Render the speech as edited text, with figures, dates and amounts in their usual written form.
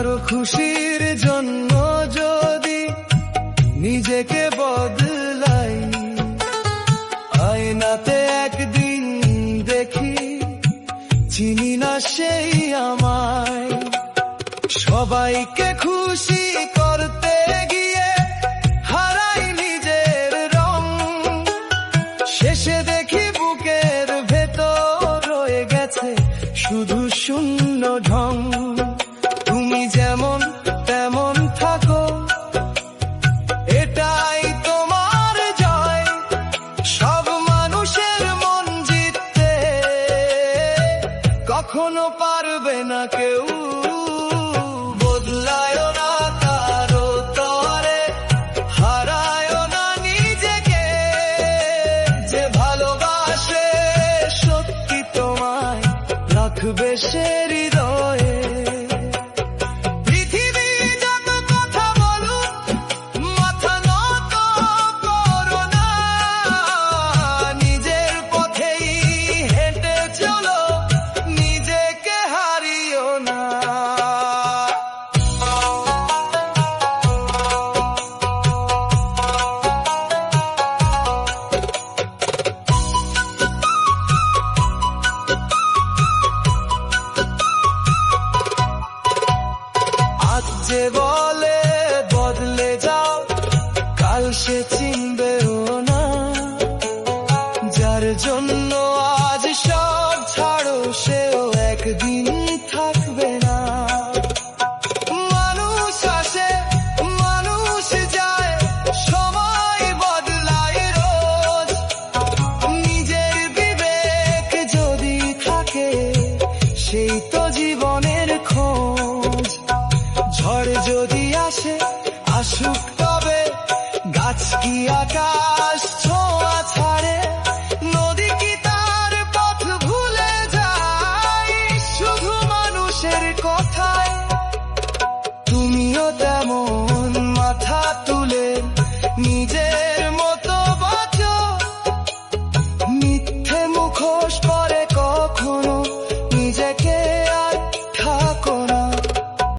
কারো খুশির জন্য যদি নিজেকে বদলাই, আয়নাতে একদিন দেখি চিনি না সেই আমায়। সবাইকে খুশি করতে গিয়ে হারাই নিজের রং, শেষে দেখি বুকের ভেতর রয়ে গেছে শুধু শূন্য ঢং। তুমি যেমন তেমন থাকো, এটাই তোমার জয়। সব মানুষের মন জিততে কখনো পারবে না কেউ। বদলায়ও না কারো তরে, হারায়ও না নিজেকে। যে ভালোবাসে সত্যি তোমায় রাখবে সে হৃদয়ে। যে বলে বদলে যাও, কাল সে